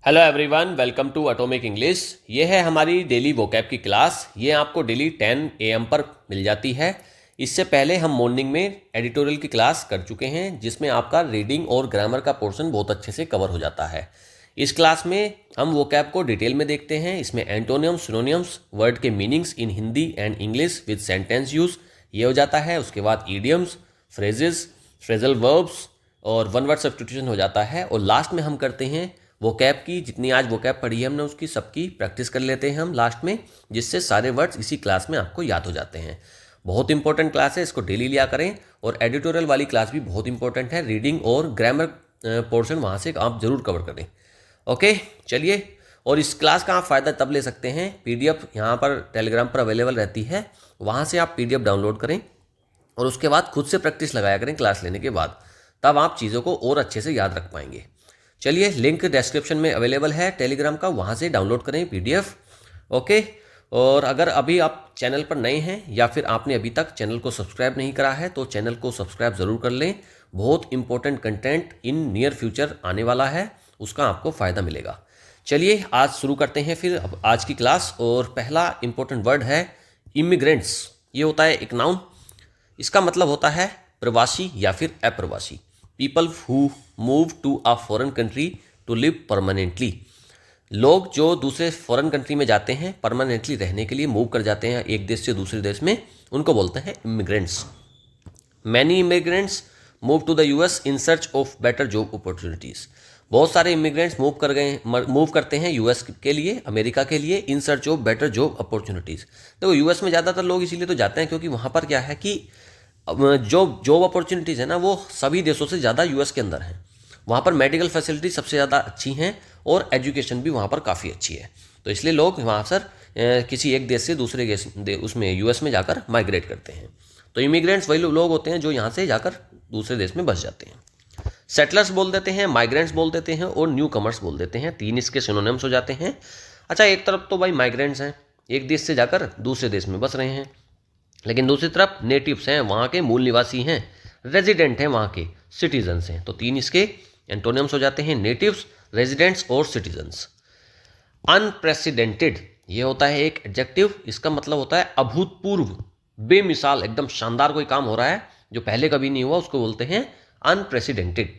Hello everyone, welcome to atomic English. ये है हमारी डेली वोकैब की क्लास। ये आपको डेली 10 AM पर मिल जाती है। इससे पहले हम मॉर्निंग में एडिटोरियल की क्लास कर चुके हैं, जिसमें आपका रीडिंग और ग्रामर का पोर्शन बहुत अच्छे से कवर हो जाता है। इस क्लास में हम वोकैब को डिटेल में देखते हैं। इसमें एंटोनियम्स, सिनोनियम्स, वर्ड के meanings in Hindi and English with sentence use ये हो जाता है। उसके बाद ईडियम्स, फ्रेजेस, फ्रेजल वर्ब्स और वन वर्ड सब्स्टिट्यूशन हो जाता है। और लास्ट में हम करते हैं वोकैब की, जितनी आज वोकैब पढ़ी है हमने उसकी सबकी प्रैक्टिस कर लेते हैं हम लास्ट में, जिससे सारे वर्ड्स इसी क्लास में आपको याद हो जाते हैं। बहुत इंपॉर्टेंट क्लास है, इसको डेली लिया करें। और एडिटोरियल वाली क्लास भी बहुत इंपॉर्टेंट है, रीडिंग और ग्रामर पोर्शन वहाँ से आप जरूर कवर करें। ओके, चलिए। और इस क्लास का आप फ़ायदा तब ले सकते हैं, PDF यहाँ पर टेलीग्राम पर अवेलेबल रहती है, वहाँ से आप PDF डाउनलोड करें और उसके बाद खुद से प्रैक्टिस लगाया करें क्लास लेने के बाद, तब आप चीज़ों को और अच्छे से याद रख पाएंगे। चलिए, लिंक डिस्क्रिप्शन में अवेलेबल है टेलीग्राम का, वहाँ से डाउनलोड करें PDF। ओके। और अगर अभी आप चैनल पर नए हैं या फिर आपने अभी तक चैनल को सब्सक्राइब नहीं करा है तो चैनल को सब्सक्राइब ज़रूर कर लें। बहुत important content in near future आने वाला है, उसका आपको फ़ायदा मिलेगा। चलिए, आज शुरू करते हैं फिर अब आज की क्लास। और पहला इंपॉर्टेंट वर्ड है इमिग्रेंट्स। ये होता है एक नाउन। इसका मतलब होता है प्रवासी या फिर अप्रवासी। People who move to a foreign country to live permanently. लोग जो दूसरे फॉरेन कंट्री में जाते हैं परमानेंटली रहने के लिए, मूव कर जाते हैं एक देश से दूसरे देश में, उनको बोलते हैं immigrants. Many immigrants move to the US in search of better job opportunities. बहुत सारे इमिग्रेंट्स मूव करते हैं US के लिए, अमेरिका के लिए, इन search of better job opportunities. देखो, US में ज़्यादातर लोग इसीलिए तो जाते हैं क्योंकि वहाँ पर क्या है कि जो जॉब अपॉर्चुनिटीज़ है ना, वो सभी देशों से ज़्यादा US के अंदर हैं। वहाँ पर मेडिकल फैसिलिटी सबसे ज़्यादा अच्छी हैं और एजुकेशन भी वहाँ पर काफ़ी अच्छी है। तो इसलिए लोग वहाँ सर किसी एक देश से दूसरे उसमें US में जाकर माइग्रेट करते हैं। तो इमिग्रेंट्स वही लोग होते हैं जो यहाँ से जाकर दूसरे देश में बस जाते हैं। सेटलर्स बोल देते हैं, माइग्रेंट्स बोल देते हैं और न्यू कमर्स बोल देते हैं। तीन इसके सिनोनिम्स हो जाते हैं। अच्छा, एक तरफ तो भाई माइग्रेंट्स हैं, एक देश से जाकर दूसरे देश में बस रहे हैं, लेकिन दूसरी तरफ नेटिव्स हैं, वहाँ के मूल निवासी हैं, रेजिडेंट हैं, वहाँ के सिटीजन्स हैं। तो तीन इसके एंटोनिम्स हो जाते हैं, नेटिव्स, रेजिडेंट्स और सिटीजन्स। अनप्रेसिडेंटेड ये होता है एक एडजेक्टिव। इसका मतलब होता है अभूतपूर्व, बेमिसाल, एकदम शानदार कोई काम हो रहा है जो पहले कभी नहीं हुआ, उसको बोलते हैं अनप्रेसिडेंटेड।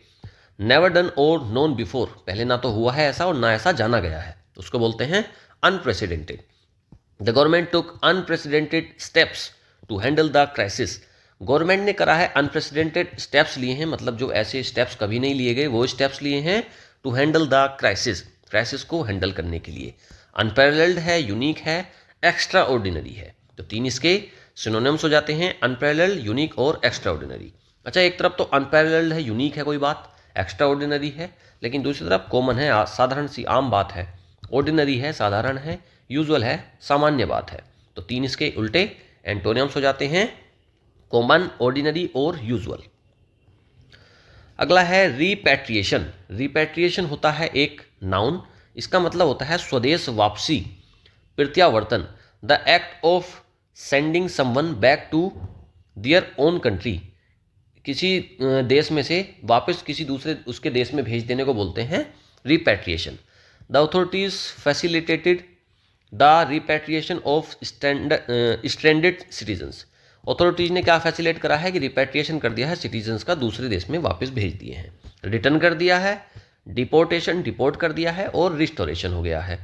नेवर डन और नोन बिफोर, पहले ना तो हुआ है ऐसा और ना ऐसा जाना गया है, उसको बोलते हैं unprecedented. The government took unprecedented steps to handle the crisis. Government ने करा है अनप्रेसिडेंटेड स्टेप्स लिए हैं, मतलब जो ऐसे स्टेप्स कभी नहीं लिए गए वो स्टेप्स लिए हैं to handle the crisis, crisis को हैंडल करने के लिए। अनपैरेलल्ड है, यूनिक है, एक्स्ट्रा ऑर्डिनरी है। तो तीन इसके सिनोनिम्स हो जाते हैं, अनपैरेलल्ड, यूनिक और एक्स्ट्रा ऑर्डिनरी। अच्छा, एक तरफ तो अनपैरेलल्ड है, यूनिक है कोई बात, एक्स्ट्रा ऑर्डिनरी है, लेकिन दूसरी तरफ कॉमन है, साधारण सी आम बात है। ऑर्डिनरी है, साधारण है, यूजुअल है, सामान्य बात है। तो तीन इसके उल्टे एंटोनिम्स हो जाते हैं, कॉमन, ऑर्डिनरी और यूजुअल। अगला है रिपैट्रिएशन। रिपैट्रिएशन होता है एक नाउन। इसका मतलब होता है स्वदेश वापसी, प्रत्यावर्तन। The act of sending someone back to their own country. किसी देश में से वापस किसी दूसरे उसके देश में भेज देने को बोलते हैं repatriation. The authorities facilitated the repatriation of stranded citizens. Authorities ने क्या फैसिलेट करा है कि रिपैट्रिएशन कर दिया है, सिटीजन्स का दूसरे देश में वापस भेज दिए हैं, रिटर्न कर दिया है, डिपोर्टेशन, डिपोर्ट कर दिया है, और रिस्टोरेशन हो गया है।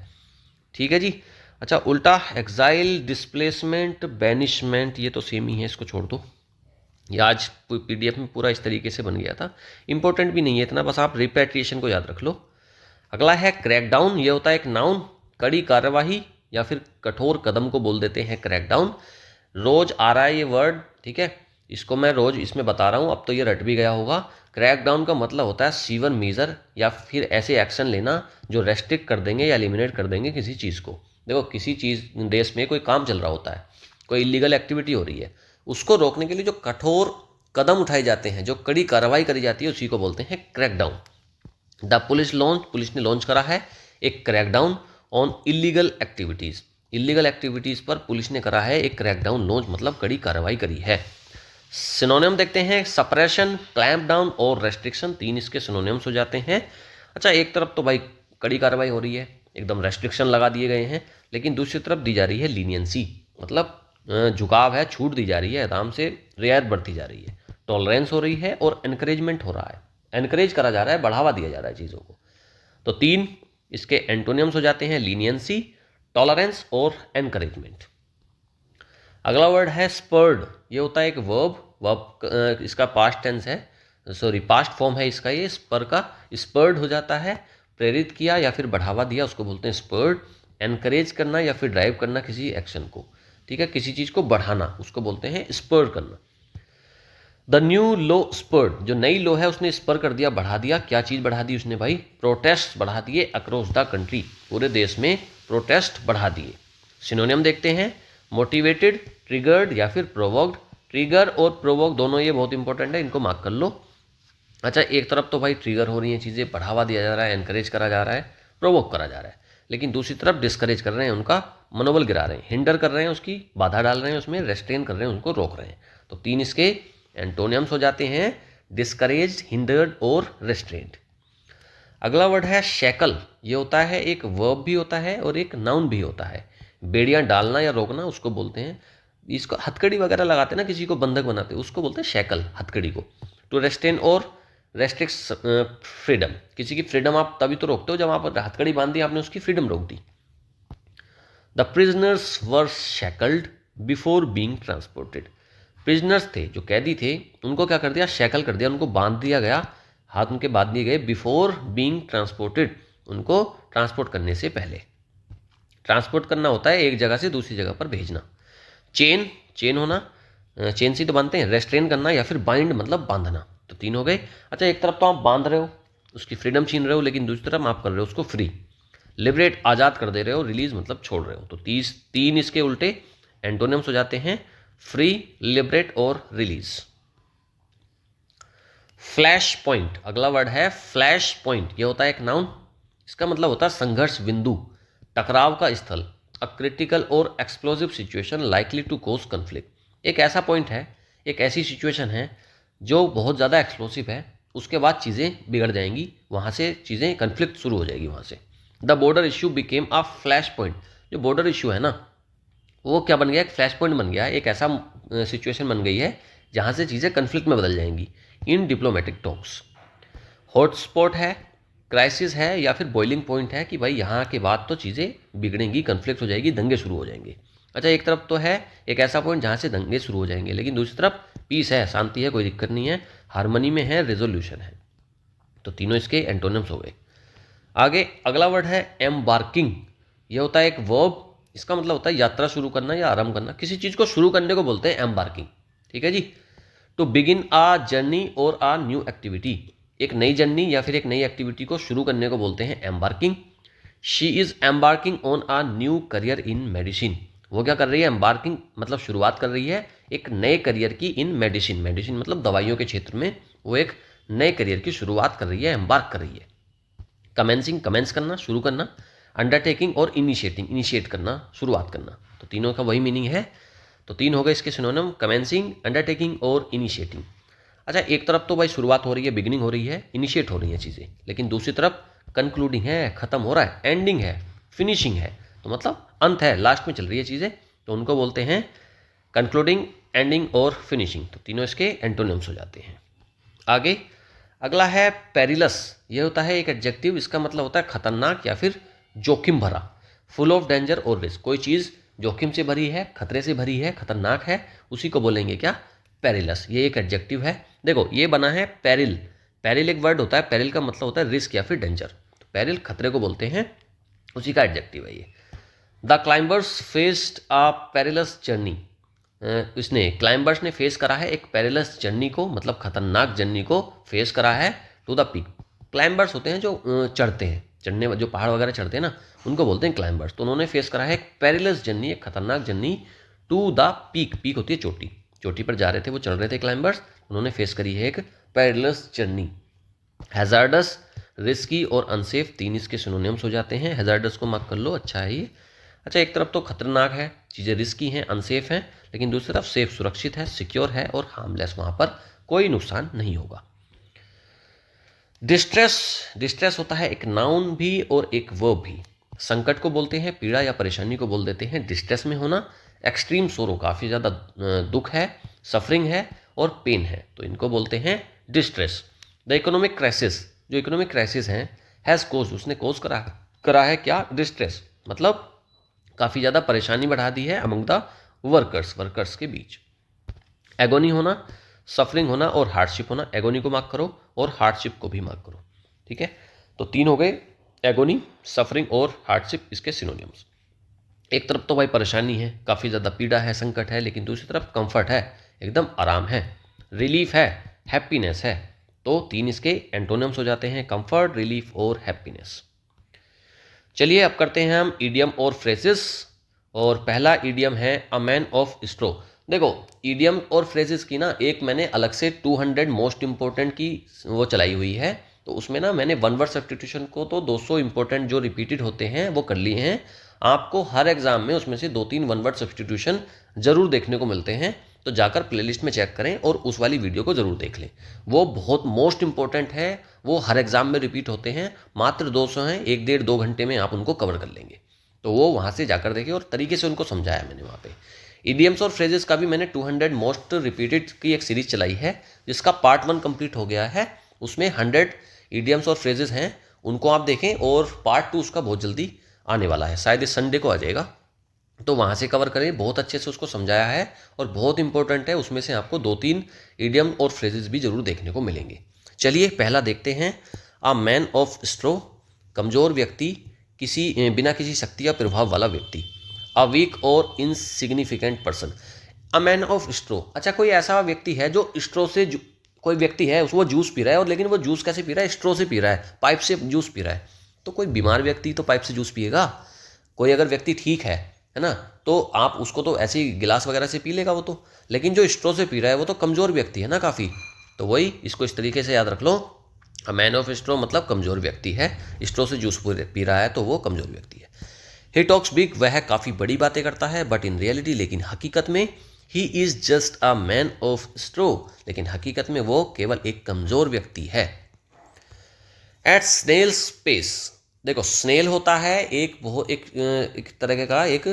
ठीक है जी। अच्छा, उल्टा एक्साइल, डिस्प्लेसमेंट, बैनिशमेंट, ये तो सेम ही है, इसको छोड़ दो। ये आज PDF में पूरा इस तरीके से बन गया था, इंपॉर्टेंट भी नहीं है इतना, बस आप रिपैट्रिएशन को याद रख लो। अगला है क्रैकडाउन। ये होता है एक नाउन, कड़ी कार्यवाही या फिर कठोर कदम को बोल देते हैं क्रैकडाउन। रोज आ रहा है ये वर्ड, ठीक है, इसको मैं रोज इसमें बता रहा हूँ, अब तो ये रट भी गया होगा। क्रैकडाउन का मतलब होता है सीवर मेजर या फिर ऐसे एक्शन लेना जो रेस्ट्रिक्ट कर देंगे या एलिमिनेट कर देंगे किसी चीज़ को। देखो, किसी चीज़ देश में कोई काम चल रहा होता है, कोई इलीगल एक्टिविटी हो रही है, उसको रोकने के लिए जो कठोर कदम उठाए जाते हैं, जो कड़ी कार्रवाई करी जाती है, उसी को बोलते हैं क्रैकडाउन। द पुलिस ने लॉन्च करा है एक crackdown on illegal activities. Illegal activities पर पुलिस ने करा है एक क्रैकडाउन लॉन्च, मतलब कड़ी कार्रवाई करी है। सिनोनिम देखते हैं, सप्रेशन, क्लैंप डाउन और रेस्ट्रिक्शन। तीन इसके सिनोनिम्स हो जाते हैं। अच्छा, एक तरफ तो भाई कड़ी कार्रवाई हो रही है, एकदम रेस्ट्रिक्शन लगा दिए गए हैं, लेकिन दूसरी तरफ दी जा रही है लीनियंसी, मतलब झुकाव है, छूट दी जा रही है, आराम से रियायत बढ़ती जा रही है, टॉलरेंस हो रही है और एनकरेजमेंट हो रहा है, एनकरेज करा जा रहा है, बढ़ावा दिया जा रहा है चीज़ों को। तो 3 इसके एंटोनियम्स हो जाते हैं, लीनियंसी, टॉलरेंस और एनकरेजमेंट। अगला वर्ड है स्पर्ड। ये होता है एक वर्ब इसका पास्ट टेंस है, पास्ट फॉर्म है इसका, ये स्पर का, स्पर्ड हो जाता है, प्रेरित किया या फिर बढ़ावा दिया, उसको बोलते हैं स्पर्ड। एनकरेज करना या फिर ड्राइव करना किसी एक्शन को, ठीक है, किसी चीज़ को बढ़ाना, उसको बोलते हैं स्पर्ड करना। द न्यू लो स्पर्ड, जो नई लो है उसने स्पर कर दिया, बढ़ा दिया। क्या चीज़ बढ़ा दी उसने भाई? प्रोटेस्ट बढ़ा दिए अक्रॉस द कंट्री, पूरे देश में प्रोटेस्ट बढ़ा दिए। सिनोनियम देखते हैं, मोटिवेटेड, ट्रिगर्ड या फिर प्रोवोक्ड। ट्रिगर और प्रोवोक दोनों ये बहुत इंपॉर्टेंट है, इनको मार्क कर लो। अच्छा, एक तरफ तो भाई ट्रिगर हो रही हैं चीज़ें, बढ़ावा दिया जा रहा है, एनकरेज करा जा रहा है, प्रोवोक करा जा रहा है, लेकिन दूसरी तरफ डिस्करेज कर रहे हैं, उनका मनोबल गिरा रहे हैं, हिंडर कर रहे हैं, उसकी बाधा डाल रहे हैं, उसमें रेस्ट्रेन कर रहे हैं, उनको रोक रहे हैं। तो 3 इसके एंटोनियम्स हो जाते हैं, डिस्करेज, हिंडर्ड और रेस्ट्रेंड। अगला वर्ड है शैकल। ये होता है एक वर्ब भी होता है और एक नाउन भी होता है। बेड़ियां डालना या रोकना उसको बोलते हैं। इसको हथकड़ी वगैरह लगाते हैं ना, किसी को बंधक बनाते हैं, उसको बोलते हैं शैकल, हथकड़ी को। टू रेस्ट्रेन और रेस्ट्रिक्ट्स फ्रीडम, किसी की फ्रीडम आप तभी तो रोकते हो जब आप हथकड़ी बांध दी, आपने उसकी फ्रीडम रोक दी। The prisoners were shackled before being transported. Prisoners थे, जो कैदी थे, उनको क्या कर दिया? शैकल कर दिया, उनको बांध दिया गया, हाथ उनके बांध दिए गए, बिफोर बीइंग ट्रांसपोर्टेड, उनको ट्रांसपोर्ट करने से पहले। ट्रांसपोर्ट करना होता है एक जगह से दूसरी जगह पर भेजना। चेन, चेन होना, चेन से तो बांधते हैं। रेस्ट्रेन करना या फिर बाइंड मतलब बांधना, तो 3 हो गए। अच्छा, एक तरफ तो आप बांध रहे हो, उसकी फ्रीडम छीन रहे हो, लेकिन दूसरी तरफ आप कर रहे हो उसको फ्री, लिबरेट, आज़ाद कर दे रहे हो, रिलीज मतलब छोड़ रहे हो। तो 3 इसके उल्टे एंटोनिम्स हो जाते हैं, फ्री, लिबरेट और रिलीज। फ्लैश पॉइंट, अगला वर्ड है फ्लैश पॉइंट। यह होता है एक नाउन, इसका मतलब होता है संघर्ष बिंदु, टकराव का स्थल, अ क्रिटिकल और explosive situation likely to cause conflict. एक ऐसा पॉइंट है, एक ऐसी सिचुएशन है जो बहुत ज़्यादा एक्सप्लोसिव है, उसके बाद चीज़ें बिगड़ जाएंगी, वहाँ से चीज़ें कन्फ्लिक्ट शुरू हो जाएगी वहाँ से। The border issue became a flash point. जो बॉर्डर इशू है ना, वो क्या बन गया? एक फ्लैश पॉइंट बन गया, एक ऐसा सिचुएशन बन गई है जहाँ से चीज़ें कन्फ्लिक्ट में बदल जाएंगी इन डिप्लोमेटिक टॉक्स। हॉटस्पॉट है, क्राइसिस है या फिर बॉइलिंग पॉइंट है कि भाई यहाँ के बाद तो चीज़ें बिगड़ेंगी, कन्फ्लिक्ट हो जाएगी, दंगे शुरू हो जाएंगे। अच्छा, एक तरफ तो है एक ऐसा पॉइंट जहाँ से दंगे शुरू हो जाएंगे, लेकिन दूसरी तरफ पीस है, शांति है, कोई दिक्कत नहीं है, हार्मनी में है, रेजोल्यूशन है। तो तीनों इसके एंटोनिम्स हो गए। आगे अगला वर्ड है एम्बार्किंग। यह होता है एक वर्ब, इसका मतलब होता है यात्रा शुरू करना या आरंभ करना, किसी चीज़ को शुरू करने को बोलते हैं एम्बार्किंग, ठीक है जी। टू बिगिन आ जर्नी और आ न्यू एक्टिविटी, एक नई जर्नी या फिर एक नई एक्टिविटी को शुरू करने को बोलते हैं embarking. She is embarking on a new career in medicine. वो क्या कर रही है? एम्बार्किंग मतलब शुरुआत कर रही है एक नए करियर की इन मेडिसिन, मेडिसिन मतलब दवाइयों के क्षेत्र में वो एक नए करियर की शुरुआत कर रही है, एम्बार्क कर रही है। कमेंसिंग, कमेंस करना, शुरू करना। अंडरटेकिंग और इनिशिएटिंग, इनिशिएट करना, शुरुआत करना, तो तीनों का वही मीनिंग है। तो 3 हो गए इसके सिनोनिम, कमेंसिंग, अंडरटेकिंग और इनिशिएटिंग। अच्छा, एक तरफ तो भाई शुरुआत हो रही है, बिगिनिंग हो रही है, इनिशिएट हो रही है चीज़ें, लेकिन दूसरी तरफ कंक्लूडिंग है, खत्म हो रहा है, एंडिंग है, फिनिशिंग है, तो मतलब अंत है, लास्ट में चल रही है चीज़ें, तो उनको बोलते हैं कंक्लूडिंग, एंडिंग और फिनिशिंग। तो तीनों इसके एंटोनिम्स हो जाते हैं। आगे अगला है पेरिलस। ये होता है एक एडजेक्टिव, इसका मतलब होता है खतरनाक या फिर जोखिम भरा, फुल ऑफ डेंजर और रिस्क। कोई चीज़ जोखिम से भरी है, खतरे से भरी है, खतरनाक है, उसी को बोलेंगे क्या? पेरिलस। ये एक एडजेक्टिव है। देखो, ये बना है पेरिल, पेरिल एक वर्ड होता है, पेरिल का मतलब होता है रिस्क या फिर डेंजर, तो पेरिल खतरे को बोलते हैं, उसी का एडजेक्टिव है ये। The climbers faced a perilous journey. इसने, क्लाइंबर्स ने फेस करा है एक पेरिलस जर्नी को, मतलब खतरनाक जर्नी को फेस करा है, टू द पीक। क्लाइंबर्स होते हैं जो चढ़ते हैं, चढ़ने, जो पहाड़ वगैरह चढ़ते हैं ना, उनको बोलते हैं क्लाइंबर्स। तो उन्होंने फेस करा है एक पेरिलस जर्नी, एक खतरनाक journey, to the peak. Peak होती है चोटी, चोटी पर जा रहे थे वो, चढ़ रहे थे क्लाइंबर्स, उन्होंने फेस करी है एक पेरिलस जर्नी। हैजार्डस, रिस्की और अनसेफ, 3 इसके सिनोनिम्स हो जाते हैं। हैजार्डस को मार्क कर लो, अच्छा है ये। अच्छा, एक तरफ तो खतरनाक है, चीज़ें रिस्की हैं, अनसेफ हैं, लेकिन दूसरी तरफ सेफ, सुरक्षित है, सिक्योर है और हार्मलेस, वहाँ पर कोई नुकसान नहीं होगा। डिस्ट्रेस, डिस्ट्रेस होता है एक नाउन भी और एक वर्ब भी। संकट को बोलते हैं, पीड़ा या परेशानी को बोल देते हैं डिस्ट्रेस में होना। एक्सट्रीम सोरो, काफ़ी ज़्यादा दुख है, सफरिंग है और पेन है, तो इनको बोलते हैं डिस्ट्रेस। द इकोनॉमिक क्राइसिस, जो इकोनॉमिक क्राइसिस है, हैज़ कोज, उसने कोज करा है क्या, डिस्ट्रेस, मतलब काफ़ी ज़्यादा परेशानी बढ़ा दी है अमंग द वर्कर्स के बीच। एगोनी होना, सफरिंग होना और हार्डशिप होना। एगोनी को मार्क करो और हार्डशिप को भी मार्क करो, ठीक है। तो 3 हो गए, एगोनी, सफरिंग और हार्डशिप इसके सिनोनिम्स। एक तरफ तो भाई परेशानी है, काफ़ी ज़्यादा पीड़ा है, संकट है, लेकिन दूसरी तरफ कंफर्ट है, एकदम आराम है, रिलीफ है, हैप्पीनेस है। तो 3 इसके एंटोनिम्स हो जाते हैं, कंफर्ट, रिलीफ और हैप्पीनेस। चलिए अब करते हैं हम ईडियम और फ्रेजेस। और पहला ईडियम है अ मैन ऑफ स्ट्रो। देखो ईडियम और फ्रेजेस की ना एक मैंने अलग से 200 मोस्ट इंपॉर्टेंट की वो चलाई हुई है, तो उसमें ना मैंने वन वर्ड सब्स्टिट्यूशन को तो 200 इंपॉर्टेंट जो रिपीटेड होते हैं वो कर लिए हैं। आपको हर एग्जाम में उसमें से 2-3 वन वर्ड सब्स्टिट्यूशन जरूर देखने को मिलते हैं, तो जाकर प्लेलिस्ट में चेक करें और उस वाली वीडियो को जरूर देख लें। वो बहुत मोस्ट इंपॉर्टेंट है, वो हर एग्जाम में रिपीट होते हैं, मात्र 200 हैं, 1-1.5-2 घंटे में आप उनको कवर कर लेंगे। तो वो वहाँ से जाकर देखें और तरीके से उनको समझाया मैंने वहाँ पे। इडियम्स और फ्रेजेस का भी मैंने 200 मोस्ट रिपीटेड की एक सीरीज चलाई है, जिसका पार्ट 1 कंप्लीट हो गया है। उसमें 100 इडियम्स और फ्रेजेस हैं, उनको आप देखें, और पार्ट 2 उसका बहुत जल्दी आने वाला है, शायद इस संडे को आ जाएगा, तो वहाँ से कवर करें। बहुत अच्छे से उसको समझाया है और बहुत इंपॉर्टेंट है, उसमें से आपको 2-3 इडियम और फ्रेजेस भी जरूर देखने को मिलेंगे। चलिए पहला देखते हैं, अ मैन ऑफ स्ट्रो, कमज़ोर व्यक्ति, किसी बिना किसी शक्ति या प्रभाव वाला व्यक्ति। अ वीक और insignificant person. A man of straw, अच्छा कोई ऐसा व्यक्ति है जो स्ट्रो से कोई व्यक्ति है वो जूस पी रहा है, और लेकिन वो जूस कैसे पी रहा है, स्ट्रो से पी रहा है, पाइप से जूस पी रहा है। तो कोई बीमार व्यक्ति तो पाइप से जूस पिएगा, कोई अगर व्यक्ति ठीक है ना, तो आप उसको तो ऐसे ही गिलास वगैरह से पी लेगा वो तो, लेकिन जो स्ट्रो से पी रहा है वो तो कमज़ोर व्यक्ति है ना काफ़ी। तो वही इसको इस तरीके से याद रख लो, अ मैन ऑफ स्ट्रो मतलब कमज़ोर व्यक्ति है, स्ट्रो से जूस पी रहा है तो वो कमज़ोर व्यक्ति है। ही टॉक्स बिग, वह काफ़ी बड़ी बातें करता है, बट इन रियलिटी, लेकिन हकीकत में, he is just a man of straw, लेकिन हकीकत में वो केवल एक कमज़ोर व्यक्ति है। एट स्नेल्स पेस, देखो स्नेल होता है एक तरह का एक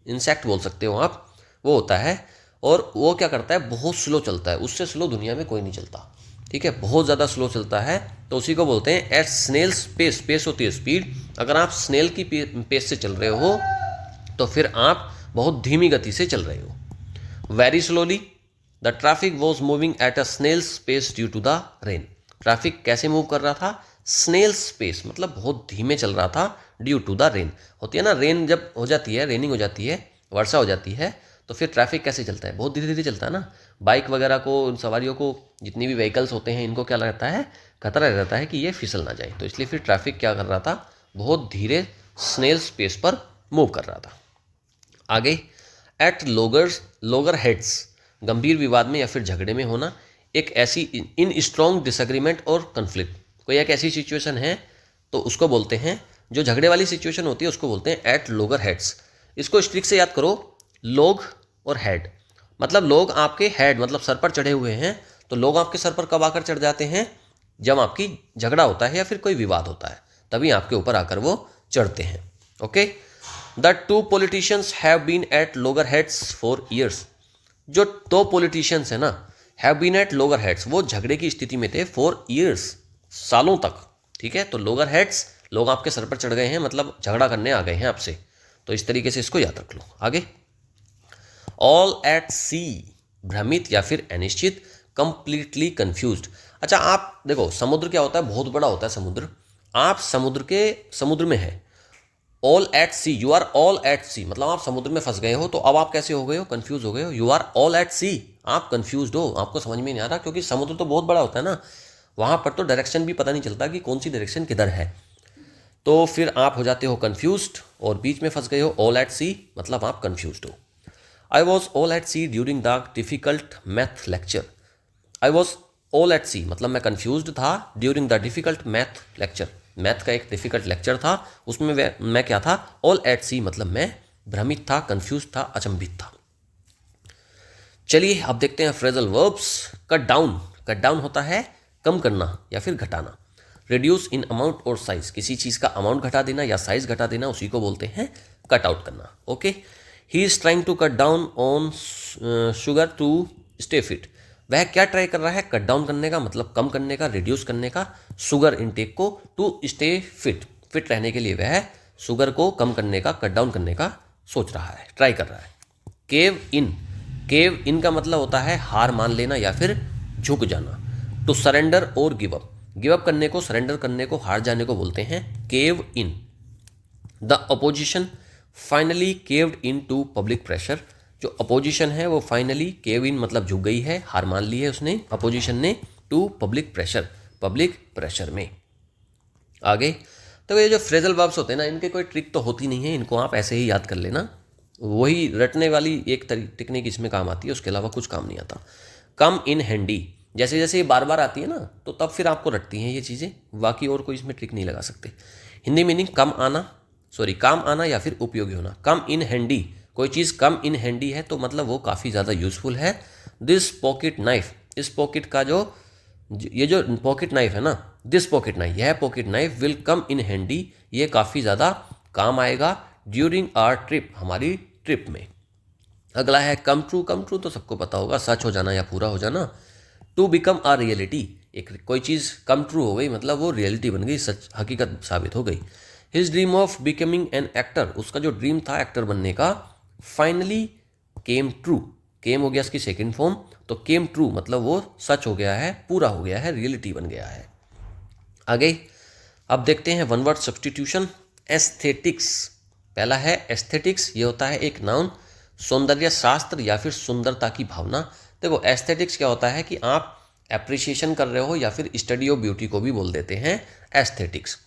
इंसेक्ट बोल सकते हो आप, वो होता है, और वो क्या करता है, बहुत स्लो चलता है, उससे स्लो दुनिया में कोई नहीं चलता, ठीक है, बहुत ज़्यादा स्लो चलता है, तो उसी को बोलते हैं एट स्नेल्स पेस। पेस होती है स्पीड, अगर आप स्नेल की पेस से चल रहे हो तो फिर आप बहुत धीमी गति से चल रहे हो। Very slowly, the traffic was moving at a snail's pace due to the rain. Traffic कैसे मूव कर रहा था, स्नेल्स पेस मतलब बहुत धीमे चल रहा था, ड्यू टू द रेन, होती है ना रेन, जब हो जाती है, रेनिंग हो जाती है, वर्षा हो जाती है, तो फिर ट्रैफिक कैसे चलता है, बहुत धीरे धीरे चलता है ना। बाइक वगैरह को, सवारियों को, जितनी भी व्हीकल्स होते हैं, इनको क्या रहता है, खतरा रहता है कि ये फिसल ना जाए, तो इसलिए फिर ट्रैफिक क्या कर रहा था, बहुत धीरे स्नेल्स पेस पर मूव कर रहा था। आगे, एट लोगर हेड्स, गंभीर विवाद में या फिर झगड़े में होना, एक ऐसी इन स्ट्रॉन्ग डिसएग्रीमेंट और कन्फ्लिक्ट, कोई एक ऐसी सिचुएशन है तो उसको बोलते हैं, जो झगड़े वाली सिचुएशन होती है उसको बोलते हैं एट लोगर हेड्स। इसको स्ट्रिक से याद करो, लोग और हेड, मतलब लोग आपके हेड मतलब सर पर चढ़े हुए हैं, तो लोग आपके सर पर कब आकर चढ़ जाते हैं, जब आपकी झगड़ा होता है या फिर कोई विवाद होता है, तभी आपके ऊपर आकर वो चढ़ते हैं। Okay, the 2 politicians have been at loggerheads for years, जो 2 पॉलिटिशियंस है ना, have been at loggerheads, वो झगड़े की स्थिति में थे फॉर ईयर्स, सालों तक, ठीक है। तो लोगर हेड्स, लोग आपके सर पर चढ़ गए हैं, मतलब झगड़ा करने आ गए हैं आपसे, तो इस तरीके से इसको याद रख लो। आगे, ऑल एट सी, भ्रमित या फिर अनिश्चित, कंप्लीटली कंफ्यूज्ड। अच्छा आप देखो, समुद्र क्या होता है, बहुत बड़ा होता है समुद्र, आप समुद्र में है, all at sea, you are all at sea, मतलब आप समुद्र में फंस गए हो, तो अब आप कैसे हो गए हो, कंफ्यूज हो गए हो, यू आर ऑल एट सी, आप कंफ्यूज हो, आपको समझ में नहीं आ रहा, क्योंकि समुद्र तो बहुत बड़ा होता है ना, वहाँ पर तो डायरेक्शन भी पता नहीं चलता कि कौन सी डायरेक्शन किधर है, तो फिर आप हो जाते हो कंफ्यूज्ड और बीच में फंस गए हो, ऑल एट सी मतलब आप कंफ्यूज्ड हो। I was all at sea during the difficult math lecture, I was all at sea मतलब मैं कंफ्यूज्ड था, during the difficult math lecture, math का एक डिफिकल्ट लेक्चर था, उसमें मैं क्या था, ऑल एट सी मतलब मैं भ्रमित था, कंफ्यूज था, अचंभित था। चलिए अब देखते हैं phrasal verbs. Cut down, cut down होता है कम करना या फिर घटाना। रिड्यूस इन अमाउंट और साइज, किसी चीज़ का अमाउंट घटा देना या साइज घटा देना, उसी को बोलते हैं कट आउट करना। Okay, he is trying to cut down on sugar to stay fit, वह क्या ट्राई कर रहा है, कट डाउन करने का मतलब कम करने का, रिड्यूस करने का शुगर इनटेक को, टू स्टे फिट, फिट रहने के लिए वह शुगर को कम करने का, कट डाउन करने का सोच रहा है, ट्राई कर रहा है। केव इन, केव इन का मतलब होता है हार मान लेना या फिर झुक जाना। टू सरेंडर और गिव अप, गिव अप करने को, सरेंडर करने को, हार जाने को बोलते हैं cave in. The opposition finally caved in to public pressure, जो अपोजिशन है वो फाइनली केव इन मतलब झुक गई है, हार मान ली है उसने, अपोजिशन ने, to public pressure, public pressure में। आगे तो ये जो फ्रेजल वर्ब्स होते हैं ना, इनके कोई ट्रिक तो होती नहीं है, इनको आप ऐसे ही याद कर लेना, वही रटने वाली एक टेक्निक इसमें काम आती है, उसके अलावा कुछ काम नहीं आता। कम इन हैंडी, जैसे जैसे ये बार बार आती है ना तो तब फिर आपको रटती हैं ये चीज़ें, बाकी और कोई इसमें ट्रिक नहीं लगा सकते। हिंदी मीनिंग कम आना, सॉरी काम आना या फिर उपयोगी होना। कम इन हैंडी, कोई चीज़ कम इन हैंडी है तो मतलब वो काफ़ी ज़्यादा यूजफुल है। दिस पॉकेट नाइफ, इस पॉकेट का जो ये जो पॉकेट नाइफ है ना, दिस पॉकेट नाइफ, यह pocket knife will come in handy, ये काफ़ी ज़्यादा काम आएगा ड्यूरिंग आवर ट्रिप, हमारी ट्रिप में। अगला है कम ट्रू, कम ट्रू तो सबको पता होगा, सच हो जाना या पूरा हो जाना। टू बिकम आ रियलिटी, एक कोई चीज़ कम ट्रू हो गई मतलब वो रियलिटी बन गई, सच हकीकत साबित हो गई। His dream of becoming an actor, उसका जो ड्रीम था एक्टर बनने का, फाइनली केम ट्रू, केम हो गया इसकी सेकेंड फॉर्म, तो केम ट्रू मतलब वो सच हो गया है, पूरा हो गया है, रियलिटी बन गया है। आगे अब देखते हैं वन वर्ड सब्सटीट्यूशन। एस्थेटिक्स, पहला है एस्थेटिक्स, ये होता है एक नाउन, सौंदर्य शास्त्र या फिर सुंदरता की भावना। देखो एस्थेटिक्स क्या होता है कि आप एप्रिसिएशन कर रहे हो या फिर स्टडी ऑफ ब्यूटी को भी बोल देते हैं aesthetics,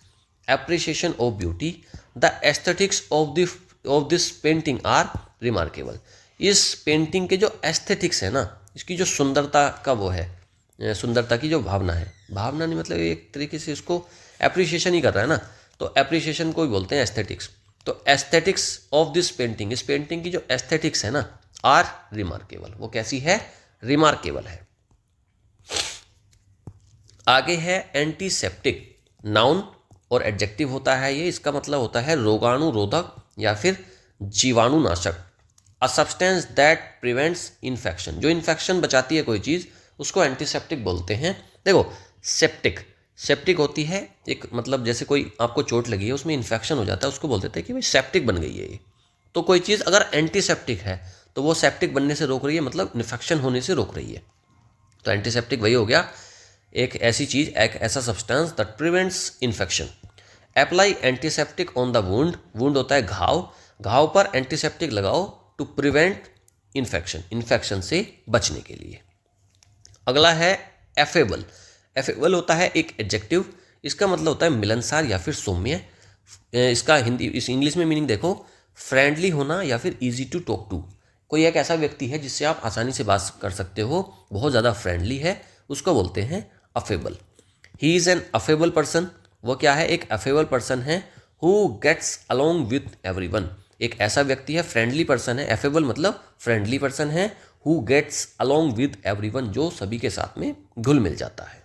appreciation of beauty. The aesthetics of this painting are remarkable, इस पेंटिंग के जो एस्थेटिक्स है ना, इसकी जो सुंदरता का वो है, सुंदरता की जो भावना है, भावना नहीं मतलब एक तरीके से इसको एप्रिसिएशन ही कर रहा है ना, तो एप्रिसिएशन को ही बोलते हैं एस्थेटिक्स। तो एस्थेटिक्स ऑफ दिस पेंटिंग, इस पेंटिंग की जो एस्थेटिक्स है ना, आर रिमार्केबल, वो कैसी है, रिमार्केबल है। आगे है एंटीसेप्टिक, नाउन और एडजेक्टिव होता है ये, इसका मतलब होता है रोगाणुरोधक या फिर जीवाणुनाशक। A substance that prevents infection, जो इन्फेक्शन बचाती है कोई चीज़ उसको एंटीसेप्टिक बोलते हैं। देखो सेप्टिक, सेप्टिक होती है एक मतलब जैसे कोई आपको चोट लगी है उसमें इन्फेक्शन हो जाता है, उसको बोल देते हैं कि भाई सेप्टिक बन गई है ये। तो कोई चीज़ अगर एंटीसेप्टिक है तो वो सेप्टिक बनने से रोक रही है, मतलब इन्फेक्शन होने से रोक रही है। तो एंटीसेप्टिक वही हो गया, एक ऐसी चीज़, एक ऐसा substance that prevents infection. Apply antiseptic on the wound, wound होता है घाव, घाव पर एंटीसेप्टिक लगाओ टू प्रिवेंट इन्फेक्शन, इन्फेक्शन से बचने के लिए। अगला है एफेबल, एफेबल होता है एक एडजेक्टिव, इसका मतलब होता है मिलनसार या फिर सौम्य। इसका हिंदी इस इंग्लिश में मीनिंग देखो, फ्रेंडली होना या फिर इजी टू टॉक टू, कोई एक ऐसा व्यक्ति है जिससे आप आसानी से बात कर सकते हो, बहुत ज़्यादा फ्रेंडली है, उसको बोलते हैं affable. He is an affable person, वो क्या है, एक अफेबल पर्सन है। Who gets along with everyone, एक ऐसा व्यक्ति है, फ्रेंडली पर्सन है, अफेबल मतलब फ्रेंडली पर्सन है। Who gets along with everyone, जो सभी के साथ में घुल मिल जाता है।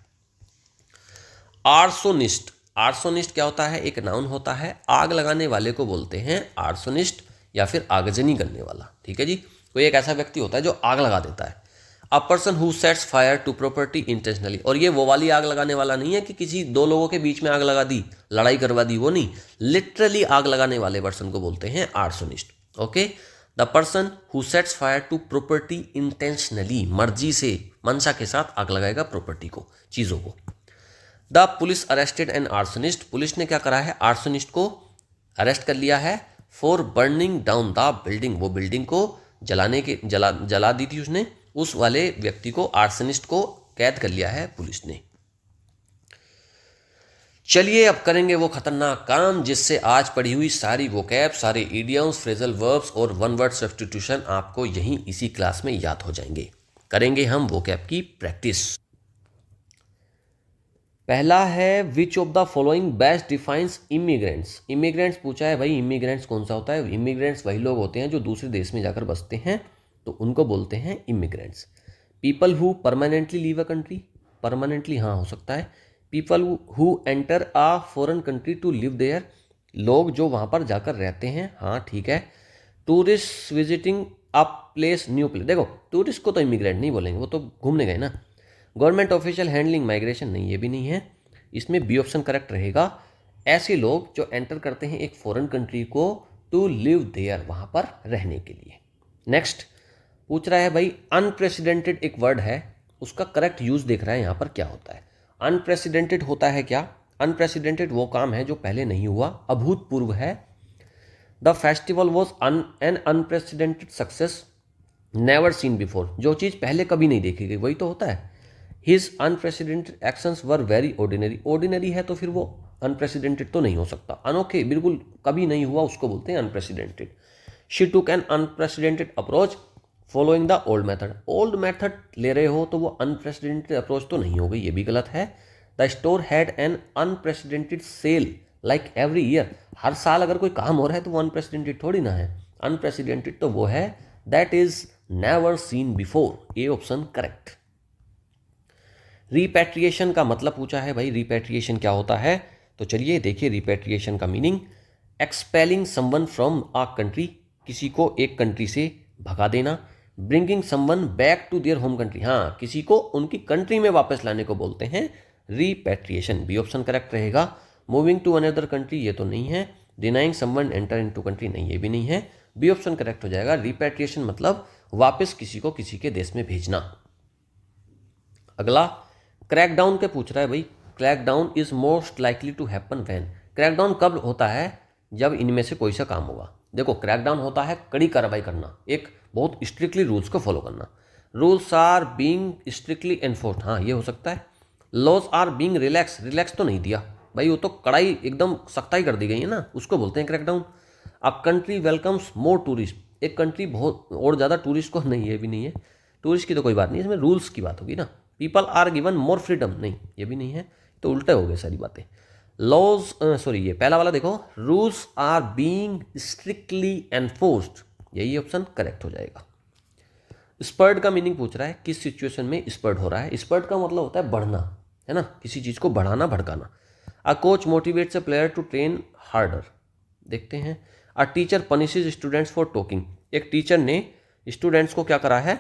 आर्सोनिस्ट, आर्सोनिस्ट क्या होता है, एक नाउन होता है, आग लगाने वाले को बोलते हैं आर्सोनिस्ट या फिर आगजनी करने वाला। ठीक है जी, कोई एक ऐसा व्यक्ति होता है जो आग लगा देता है। A person who sets fire to property intentionally, और ये वो वाली आग लगाने वाला नहीं है कि किसी दो लोगों के बीच में आग लगा दी, लड़ाई करवा दी, वो नहीं, लिटरली आग लगाने वाले पर्सन को बोलते हैं arsonist. Okay, the person who sets fire to property intentionally, मर्जी से, मंशा के साथ आग लगाएगा प्रॉपर्टी को, चीज़ों को। The police arrested an arsonist, police ने क्या करा है, आर्सोनिस्ट को अरेस्ट कर लिया है। For burning down the building, वो बिल्डिंग को जलाने के जला दी थी उसने, उस वाले व्यक्ति को, आर्सनिस्ट को कैद कर लिया है पुलिस ने। चलिए अब करेंगे वो खतरनाक काम जिससे आज पढ़ी हुई सारी वोकैब, सारे इडियम्स, फ्रेजल वर्ब्स और वन वर्ड सब्स्टिट्यूशन आपको यहीं इसी क्लास में याद हो जाएंगे। करेंगे हम वोकैब की प्रैक्टिस। पहला है विच of the following best defines immigrants. Immigrants पूछा है भाई, इमिग्रेंट्स कौन सा होता है, इमिग्रेंट्स वही लोग होते हैं जो दूसरे देश में जाकर बसते हैं, तो उनको बोलते हैं immigrants. People who permanently leave a country, permanently हाँ हो सकता है। People who enter a foreign country to live there, लोग जो वहाँ पर जाकर रहते हैं, हाँ ठीक है। Tourist visiting a place, new place, देखो टूरिस्ट को तो इमिग्रेंट नहीं बोलेंगे, वो तो घूमने गए ना। गवर्नमेंट ऑफिशियल हैंडलिंग माइग्रेशन, नहीं ये भी नहीं है, इसमें बी ऑप्शन करेक्ट रहेगा। ऐसे लोग जो एंटर करते हैं एक फॉरेन कंट्री को टू लिव देयर, वहाँ पर रहने के लिए। नेक्स्ट पूछ रहा है भाई अनप्रेसिडेंटेड एक वर्ड है, उसका करेक्ट यूज देख रहा है यहाँ पर क्या होता है। अनप्रेसिडेंटेड होता है क्या? अनप्रेसिडेंटेड वो काम है जो पहले नहीं हुआ, अभूतपूर्व है। The festival was an unprecedented success, never seen before, जो चीज़ पहले कभी नहीं देखी गई वही तो होता है। His unprecedented actions were very ordinary, ordinary है तो फिर वो अनप्रेसिडेंटेड तो नहीं हो सकता, अनोखे बिल्कुल कभी नहीं हुआ उसको बोलते हैं unprecedented. She took an unprecedented approach following the old method, old method ले रहे हो तो वो अनप्रेसिडेंटेड अप्रोच तो नहीं हो गई, ये भी गलत है। The store had an unprecedented sale like every year, हर साल अगर कोई काम हो रहा है तो वो अनप्रेसिडेंटेड थोड़ी ना है, अनप्रेसिडेंटेड तो वो है that is never seen before, A option correct. Repatriation का मतलब पूछा है भाई, रिपैट्रिएशन क्या होता है? तो चलिए देखिए रिपैट्रिएशन का meaning, expelling someone from a country, किसी को एक कंट्री से भगा देना। Bringing someone back to their home country, हाँ किसी को उनकी कंट्री में वापस लाने को बोलते हैं रिपैट्रिएशन, बी ऑप्शन करेक्ट रहेगा। मूविंग टू अनदर कंट्री, ये तो नहीं है। Denying someone enter into country, नहीं ये भी नहीं है, बी ऑप्शन करेक्ट हो जाएगा। रिपैट्रिएशन मतलब वापस किसी को किसी के देश में भेजना। अगला क्रैकडाउन के पूछ रहा है भाई, crackdown is most likely to happen when, crackdown कब होता है? जब इनमें से कोई सा काम होगा। देखो क्रैकडाउन होता है कड़ी कार्रवाई करना, एक बहुत स्ट्रिक्टली रूल्स को फॉलो करना। Rules are being strictly enforced, हाँ ये हो सकता है। Laws are being relax, relax तो नहीं दिया भाई, वो तो कड़ाई एकदम सख्ताई कर दी गई है ना, उसको बोलते हैं crackdown. A country welcomes more tourist, एक कंट्री बहुत और ज़्यादा टूरिस्ट को, नहीं ये भी नहीं है, टूरिस्ट की तो कोई बात नहीं, इसमें रूल्स की बात होगी ना। People are given more freedom, नहीं ये भी नहीं है, तो उल्टे हो गए सारी बातें। लॉज सॉरी ये पहला वाला देखो, rules are being strictly enforced, यही ऑप्शन करेक्ट हो जाएगा। स्पर्ड का मीनिंग पूछ रहा है, किस सिचुएशन में स्पर्ड हो रहा है? स्पर्ड का मतलब होता है बढ़ना, है ना, किसी चीज़ को बढ़ाना भड़काना। A coach motivates a player to train harder, देखते हैं। A teacher punishes students for talking, एक टीचर ने स्टूडेंट्स को क्या करा है?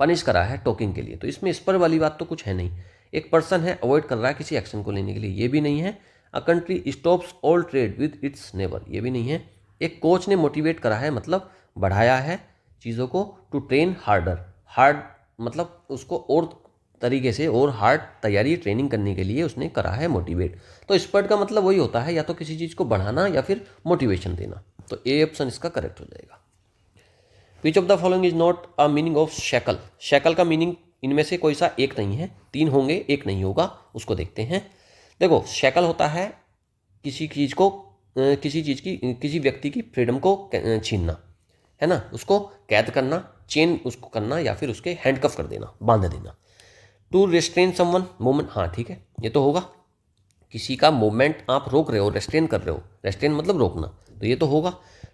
पनिश करा है टॉकिंग के लिए, तो इसमें स्पर्ड वाली बात तो कुछ है नहीं। एक पर्सन है अवॉइड कर रहा है किसी एक्शन को लेने के लिए, ये भी नहीं है। A country stops all trade with its neighbour, ये भी नहीं है। एक कोच ने मोटिवेट करा है मतलब बढ़ाया है चीज़ों को, टू ट्रेन हार्डर, हार्ड मतलब उसको और तरीके से और हार्ड तैयारी ट्रेनिंग करने के लिए उसने करा है मोटिवेट। तो स्पर्ट का मतलब वही होता है, या तो किसी चीज़ को बढ़ाना या फिर मोटिवेशन देना, तो ए ऑप्शन इसका करेक्ट हो जाएगा। विच of the following is not a meaning of shackle, shackle का मीनिंग इनमें से कोई सा एक नहीं है, तीन होंगे एक नहीं होगा, उसको देखते हैं। देखो शैकल होता है किसी चीज़ को किसी चीज़ की किसी व्यक्ति की फ्रीडम को छीनना, है ना, उसको कैद करना, चेन उसको करना या फिर उसके हैंडकफ कर देना, बांध देना। टू रेस्ट्रेन समवन मूवमेंट, हाँ ठीक है ये तो होगा, किसी का मूवमेंट आप रोक रहे हो, रेस्ट्रेन कर रहे हो, रेस्ट्रेन मतलब रोकना, तो ये तो होगा।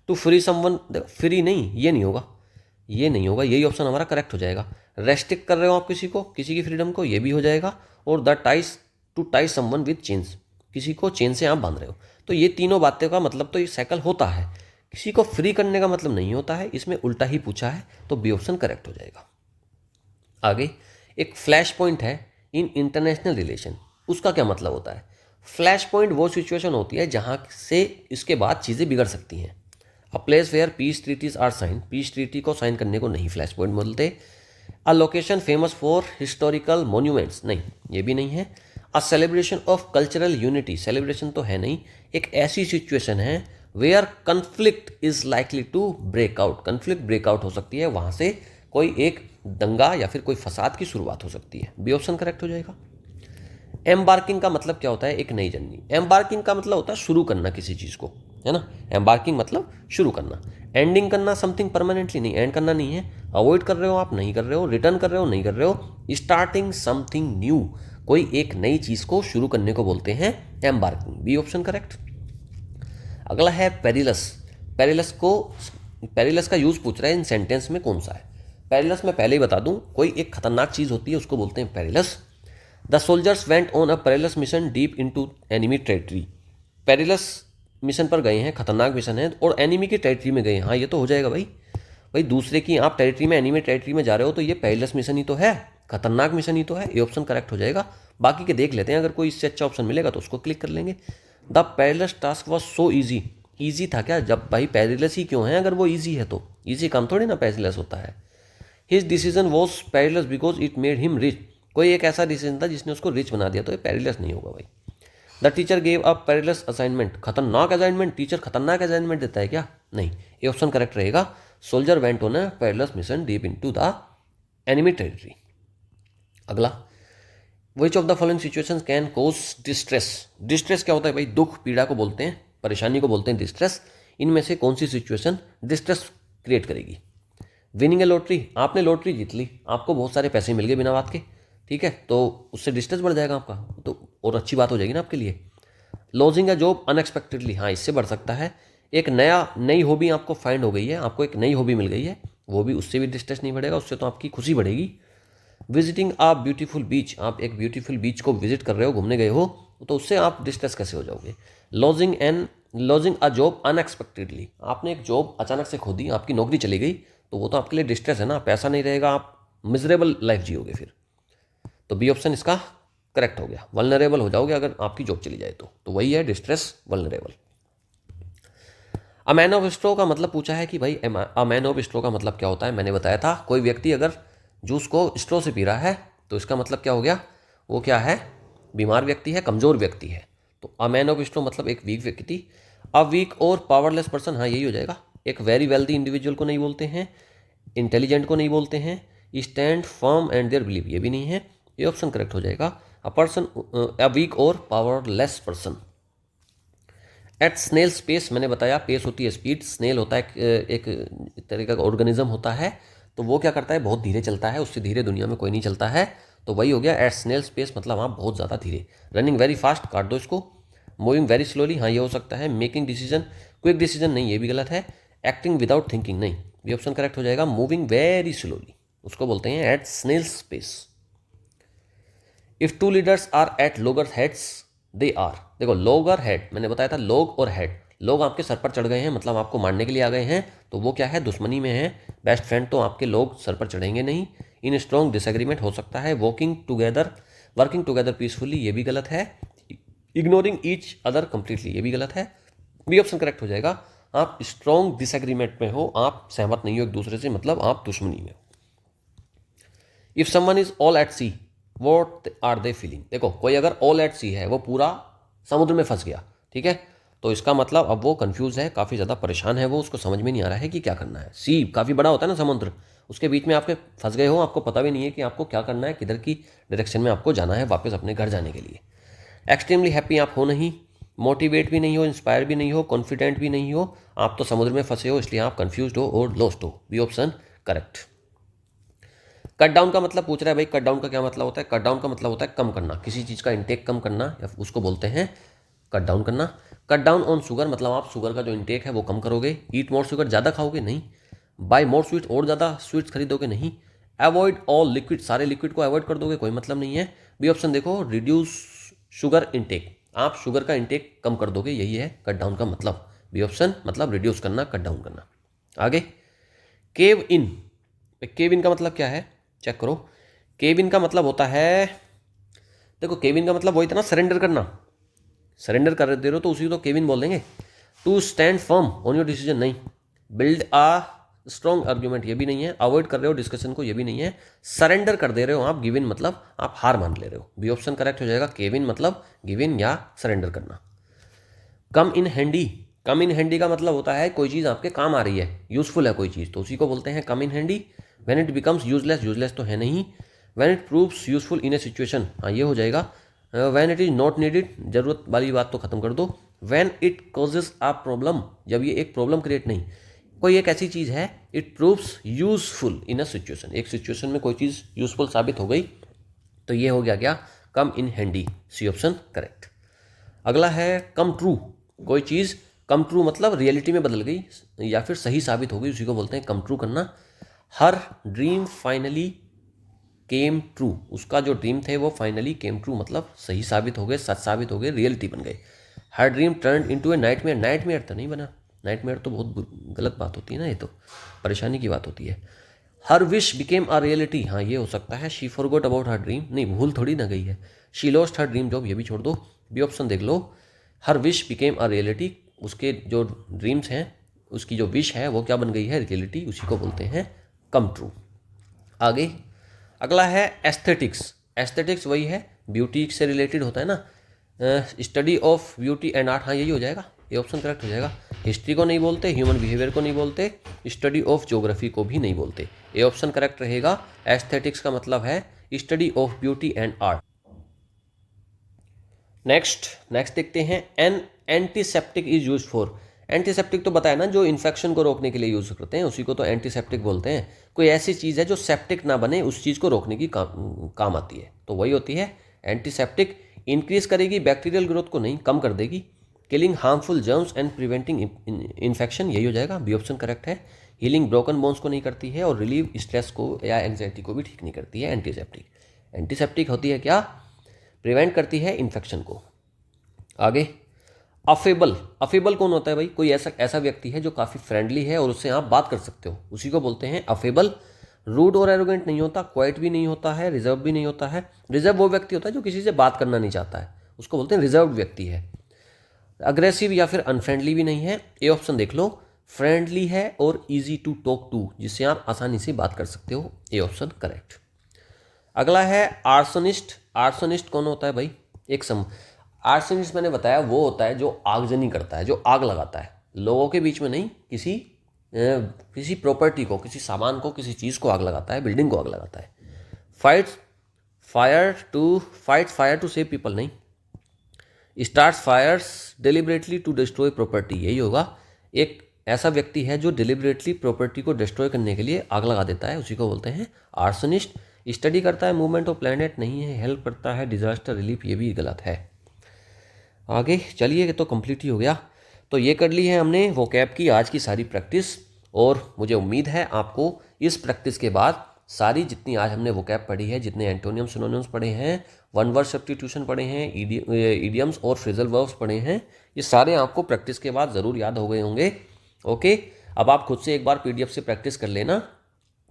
टू फ्री समवन, फ्री नहीं, ये नहीं होगा, ये नहीं होगा, यही ऑप्शन हमारा करेक्ट हो जाएगा। रेस्ट्रिक्ट कर रहे हो आप किसी को, किसी की फ्रीडम को, ये भी हो जाएगा। और the ties, to tie someone with chains, किसी को चेन से आप बांध रहे हो, तो ये तीनों बातें का मतलब तो ये साइकिल होता है। किसी को फ्री करने का मतलब नहीं होता है, इसमें उल्टा ही पूछा है, तो बी ऑप्शन करेक्ट हो जाएगा। आगे एक फ्लैश पॉइंट है इन इंटरनेशनल रिलेशन, उसका क्या मतलब होता है? फ्लैश पॉइंट वो सिचुएशन होती है जहाँ से इसके बाद चीज़ें बिगड़ सकती हैं। A place where peace treaties are sign, peace treaty को साइन करने को नहीं फ्लैश पॉइंट बोलते। A location famous for historical monuments, नहीं ये भी नहीं है। A celebration of cultural unity, celebration तो है नहीं, एक ऐसी सिचुएशन है where conflict is likely to break out, conflict breakout हो सकती है, वहाँ से कोई एक दंगा या फिर कोई फसाद की शुरुआत हो सकती है, बी ऑप्शन करेक्ट हो जाएगा। एम्बार्किंग का मतलब क्या होता है? एक नई जर्नी। एम्बार्किंग का मतलब होता है शुरू करना किसी चीज़ को, है ना, एम्बार्किंग मतलब शुरू करना। एंडिंग करना समथिंग परमानेंटली नहीं, एंड करना नहीं है। अवॉइड कर रहे हो आप, नहीं कर रहे हो। रिटर्न कर रहे हो, नहीं कर रहे हो। स्टार्टिंग समथिंग न्यू, कोई एक नई चीज़ को शुरू करने को बोलते हैं एम्बार्किंग, बी ऑप्शन करेक्ट। अगला है पेरिलस, पेरिलस का यूज़ पूछ रहा है इन सेंटेंस में कौन सा है। पेरिलस मैं पहले ही बता दूं, कोई एक खतरनाक चीज़ होती है उसको बोलते हैं perilous. The soldiers went on a perilous mission deep into enemy territory. Perilous mission पर गए हैं, खतरनाक मिशन है, और एनिमी की टेरिटरी में गए हैं। हाँ, ये तो हो जाएगा भाई। भाई दूसरे की आप टेरिटरी में, एनिमी टेरिटरी में जा रहे हो तो ये पेरिलस मिशन ही तो है, खतरनाक मिशन ही तो है। ये ऑप्शन करेक्ट हो जाएगा। बाकी के देख लेते हैं, अगर कोई इससे अच्छा ऑप्शन मिलेगा तो उसको क्लिक कर लेंगे। The perilous task was so easy. Easy था क्या? जब भाई पेरिलस ही क्यों है अगर वो ईजी है तो? ईजी काम थोड़ी ना पेरिलस होता है। His decision was perilous because it made him rich. कोई एक ऐसा डिसीजन था जिसने उसको रिच बना दिया, तो ये पेरिलस नहीं होगा भाई। The teacher gave a perilous assignment. खतरनाक असाइनमेंट? टीचर खतरनाक असाइनमेंट देता है क्या? नहीं, ये ऑप्शन करेक्ट रहेगा। Soldier went on a perilous mission deep into the enemy territory. अगला, which of the following situations can cause distress. Distress क्या होता है भाई? दुख, पीड़ा को बोलते हैं, परेशानी को बोलते हैं डिस्ट्रेस। इनमें से कौन सी सिचुएशन डिस्ट्रेस क्रिएट करेगी? विनिंग ए लॉटरी। आपने लॉटरी जीत ली, आपको बहुत सारे पैसे मिल गए बिना बात के, ठीक है, तो उससे डिस्ट्रेस बढ़ जाएगा आपका, तो और अच्छी बात हो जाएगी ना आपके लिए। Lodging a job unexpectedly. हाँ, इससे बढ़ सकता है। एक नई हॉबी आपको फाइंड हो गई है, आपको एक नई हॉबी मिल गई है, वो भी, उससे भी डिस्ट्रेस नहीं बढ़ेगा, उससे तो आपकी खुशी बढ़ेगी। विजिटिंग अ ब्यूटीफुल बीच। आप एक ब्यूटीफुल बीच को विजिट कर रहे हो, घूमने गए हो, तो उससे आप डिस्ट्रेस कैसे हो जाओगे? Lodging a job unexpectedly. आपने एक जॉब अचानक से खो दी, आपकी नौकरी चली गई, तो वो तो आपके लिए डिस्ट्रेस है ना, पैसा नहीं रहेगा, आप मिजरेबल लाइफ जियोगे फिर। तो बी ऑप्शन इसका करेक्ट हो गया। वल्नरेबल हो जाओगे अगर आपकी जॉब चली जाए तो वही है distress, vulnerable. A man of straw का मतलब पूछा है कि भाई अ मैन ऑफ स्ट्रो का मतलब क्या होता है? मैंने बताया था, कोई व्यक्ति अगर जूस को स्ट्रो से पी रहा है तो इसका मतलब क्या हो गया? वो क्या है? बीमार व्यक्ति है, कमज़ोर व्यक्ति है। तो अ मैन ऑफ स्ट्रो मतलब एक वीक व्यक्ति। अ वीक और पावरलेस पर्सन, हाँ यही हो जाएगा। एक वेरी वेल्दी इंडिविजुअल को नहीं बोलते हैं, इंटेलिजेंट को नहीं बोलते हैं, stand firm and their believe, ये भी नहीं है। ये ऑप्शन करेक्ट हो जाएगा। अ पर्सन, अ वीक और powerless person. At snail space, मैंने बताया पेस होती है स्पीड, स्नेल होता है एक तरीका का ऑर्गेनिज्म होता है, तो वो क्या करता है? बहुत धीरे चलता है, उससे धीरे दुनिया में कोई नहीं चलता है, तो वही हो गया एट स्नेल स्पेस, मतलब आप बहुत ज़्यादा धीरे। रनिंग वेरी फास्ट, काट दो इसको। मूविंग वेरी स्लोली, हाँ ये हो सकता है। मेकिंग डिसीजन, क्विक डिसीजन नहीं, ये भी गलत है। एक्टिंग विदाउट थिंकिंग, नहीं, ये ऑप्शन करेक्ट हो जाएगा। मूविंग वेरी स्लोली, उसको बोलते हैं at snail space. If two leaders are at loggerheads they are. देखो लोगर हेड, मैंने बताया था लोग और हेड। लोग आपके सर पर चढ़ गए हैं, मतलब आपको मारने के लिए आ गए हैं, तो वो क्या है? दुश्मनी में है। बेस्ट फ्रेंड तो आपके लोग सर पर चढ़ेंगे नहीं। इन स्ट्रॉन्ग डिसएग्रीमेंट हो सकता है। वर्किंग टुगेदर पीसफुली, ये भी गलत है। इग्नोरिंग ईच अदर कंप्लीटली, ये भी गलत है। बी ऑप्शन करेक्ट हो जाएगा। आप स्ट्रॉन्ग डिसएग्रीमेंट में हो, आप सहमत नहीं हो एक दूसरे से, मतलब आप दुश्मनी में हो। If someone is all at sea what are they feeling. देखो कोई अगर ऑल एट सी है, वो पूरा समुद्र में फंस गया, ठीक है, तो इसका मतलब अब वो कंफ्यूज है, काफ़ी ज़्यादा परेशान है, वो उसको समझ में नहीं आ रहा है कि क्या करना है। सी काफ़ी बड़ा होता है ना समुद्र, उसके बीच में आपके फंस गए हो, आपको पता भी नहीं है कि आपको क्या करना है, किधर की डायरेक्शन में आपको जाना है वापस अपने घर जाने के लिए। एक्सट्रीमली हैप्पी आप हो नहीं, मोटिवेट भी नहीं हो, इंस्पायर भी नहीं हो, कॉन्फिडेंट भी नहीं हो, आप तो समुद्र में फंसे हो, इसलिए आप कंफ्यूज हो और लॉस्ट हो। B option correct. Cut down का मतलब पूछ रहा है भाई, कट डाउन का क्या मतलब होता है? कट डाउन का मतलब होता है कम करना, किसी चीज़ का इंटेक कम करना, या उसको बोलते हैं कट डाउन करना। कट डाउन ऑन शुगर, मतलब आप शुगर का जो इंटेक है वो कम करोगे। ईट मोर शुगर, ज़्यादा खाओगे नहीं। बाय मोर स्वीट, और ज़्यादा स्वीट्स खरीदोगे नहीं। अवॉइड ऑल लिक्विड, सारे लिक्विड को अवॉइड कर दोगे, कोई मतलब नहीं है। बी ऑप्शन देखो, रिड्यूस शुगर इंटेक, आप शुगर का इंटेक कम कर दोगे, यही है कट डाउन का मतलब। बी ऑप्शन मतलब रिड्यूस करना, कट डाउन करना। आगे, केव इन। केव इन का मतलब क्या है? चेक करो। केव इन का मतलब होता है, देखो केव इन का मतलब वही था ना, सरेंडर करना। सरेंडर कर दे रहे हो तो उसी को तो केव इन बोल देंगे। To stand firm on your decision, नहीं। बिल्ड आ स्ट्रॉन्ग आर्ग्यूमेंट, ये भी नहीं है। अवॉइड कर रहे हो डिस्कशन को, ये भी नहीं है। सरेंडर कर दे रहे हो आप, गिव इन मतलब आप हार मान ले रहे हो। बी ऑप्शन करेक्ट हो जाएगा। केव इन मतलब गिव इन या सरेंडर करना। कम in handy, come in handy का मतलब होता है कोई चीज़ आपके काम आ रही है, यूजफुल है कोई चीज़, तो उसी को बोलते हैं come in handy. When it becomes useless, useless तो है नहीं। When it proves useful in a situation, हाँ ये हो जाएगा। When it is not needed, जरूरत वाली बात तो खत्म कर दो। When it causes a problem, जब ये एक प्रॉब्लम क्रिएट नहीं, कोई एक ऐसी चीज़ है, it proves useful in a situation, एक सिचुएशन में कोई चीज़ यूजफुल साबित हो गई, तो ये हो गया क्या? Come in handy. C option correct. अगला है कम ट्रू। कोई चीज़ कम ट्रू मतलब रियलिटी में बदल गई या फिर सही साबित हो गई, उसी को बोलते हैं कम ट्रू करना। Her dream finally came true, उसका जो ड्रीम थे वो फाइनली केम ट्रू, मतलब सही साबित हो गए, सच साबित हो गए, रियलिटी बन गए। हर ड्रीम टर्न इनटू ए नाइटमेयर, नाइटमेयर तो नहीं बना, नाइटमेयर तो बहुत गलत बात होती है ना, ये तो परेशानी की बात होती है। हर विश बिकेम अ रियलिटी, हाँ ये हो सकता है। She forgot about her dream, नहीं भूल थोड़ी ना गई है। She lost her dream job, ये भी छोड़ दो, बी ऑप्शन देख लो। हर विश बिकेम अ रियलिटी, उसके जो ड्रीम्स हैं, उसकी जो विश है वो क्या बन गई है, रियलिटी, उसी को बोलते हैं कम ट्रू। आगे अगला है एस्थेटिक्स। एस्थेटिक्स वही है, ब्यूटी से रिलेटेड होता है ना, study of beauty and art, हाँ यही हो जाएगा, ये ऑप्शन करेक्ट हो जाएगा। हिस्ट्री को नहीं बोलते, ह्यूमन बिहेवियर को नहीं बोलते, स्टडी ऑफ ज्योग्राफी को भी नहीं बोलते, ये ऑप्शन करेक्ट रहेगा। एस्थेटिक्स का मतलब है study of beauty and art. Next देखते हैं, N antiseptic is use for. Antiseptic तो बताया ना, जो इन्फेक्शन को रोकने के लिए यूज करते हैं, उसी को तो एंटीसेप्टिक बोलते हैं। कोई ऐसी चीज़ है जो सेप्टिक ना बने, उस चीज़ को रोकने की काम आती है, तो वही होती है एंटीसेप्टिक। इंक्रीज करेगी बैक्टीरियल ग्रोथ को, नहीं कम कर देगी। Killing harmful germs and preventing infection, यही हो जाएगा, बी ऑप्शन करेक्ट है। हीलिंग ब्रोकन बोन्स को नहीं करती है, और रिलीव स्ट्रेस को या एंग्जाइटी को भी ठीक नहीं करती है एंटीसेप्टिक। एंटीसेप्टिक होती है क्या, प्रिवेंट करती है इन्फेक्शन को। आगे अफेबल, अफेबल कौन होता है भाई, कोई ऐसा व्यक्ति है जो काफ़ी फ्रेंडली है और उससे आप बात कर सकते हो, उसी को बोलते हैं अफेबल। रूड और एरोगेंट नहीं होता, क्वाइट भी नहीं होता है, रिजर्व भी नहीं होता है। रिजर्व वो व्यक्ति होता है जो किसी से बात करना नहीं चाहता है, उसको बोलते हैं रिजर्व व्यक्ति है। अग्रेसिव या फिर अनफ्रेंडली भी नहीं है, ए ऑप्शन देख लो। फ्रेंडली है और ईजी टू टॉक टू, जिससे आप आसानी से बात कर सकते हो, ए ऑप्शन करेक्ट। अगला है आर्सोनिस्ट। आर्सोनिस्ट कौन होता है भाई, आर्सोनिस्ट मैंने बताया वो होता है जो आगजनी करता है, जो आग लगाता है, लोगों के बीच में नहीं, किसी प्रॉपर्टी को, किसी सामान को, किसी चीज़ को आग लगाता है, बिल्डिंग को आग लगाता है। Fight fire to save people, नहीं। Start fires deliberately to destroy property, यही होगा। एक ऐसा व्यक्ति है जो डिलिबरेटली प्रॉपर्टी को डिस्ट्रॉय करने के लिए आग लगा देता है, उसी को बोलते हैं आर्सोनिस्ट। स्टडी करता है मूवमेंट ऑफ प्लैनेट, नहीं है। हेल्प करता है डिजास्टर रिलीफ, ये भी गलत है। आगे चलिए, तो कंप्लीट ही हो गया। तो ये कर ली है हमने वोकैब की आज की सारी प्रैक्टिस, और मुझे उम्मीद है आपको इस प्रैक्टिस के बाद सारी जितनी आज हमने वोकैब पढ़ी है, जितने एंटोनियम सिनोनिम्स पढ़े हैं, वन वर्ड सब्स्टिट्यूशन पढ़े हैं, इडियम्स और फ्रेजल वर्ब्स पढ़े हैं, ये सारे आपको प्रैक्टिस के बाद ज़रूर याद हो गए होंगे। ओके, अब आप खुद से एक बार PDF से प्रैक्टिस कर लेना,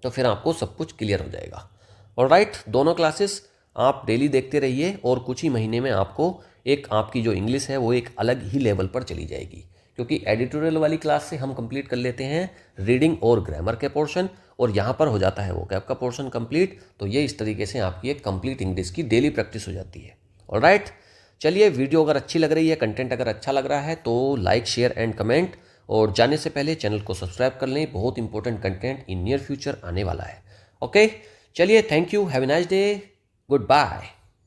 तो फिर आपको सब कुछ क्लियर हो जाएगा। ऑलराइट, दोनों क्लासेस आप डेली देखते रहिए, और कुछ ही महीने में आपको एक आपकी जो इंग्लिश है वो एक अलग ही लेवल पर चली जाएगी, क्योंकि एडिटोरियल वाली क्लास से हम कंप्लीट कर लेते हैं रीडिंग और ग्रामर के पोर्शन, और यहाँ पर हो जाता है वोकैब का पोर्शन कंप्लीट। तो ये इस तरीके से आपकी एक कंप्लीट इंग्लिश की डेली प्रैक्टिस हो जाती है। ऑलराइट, चलिए, वीडियो अगर अच्छी लग रही है, कंटेंट अगर अच्छा लग रहा है, तो लाइक, शेयर एंड कमेंट, और जाने से पहले चैनल को सब्सक्राइब कर लें, बहुत important content in near future आने वाला है। ओके, चलिए, thank you, have a nice day, good bye.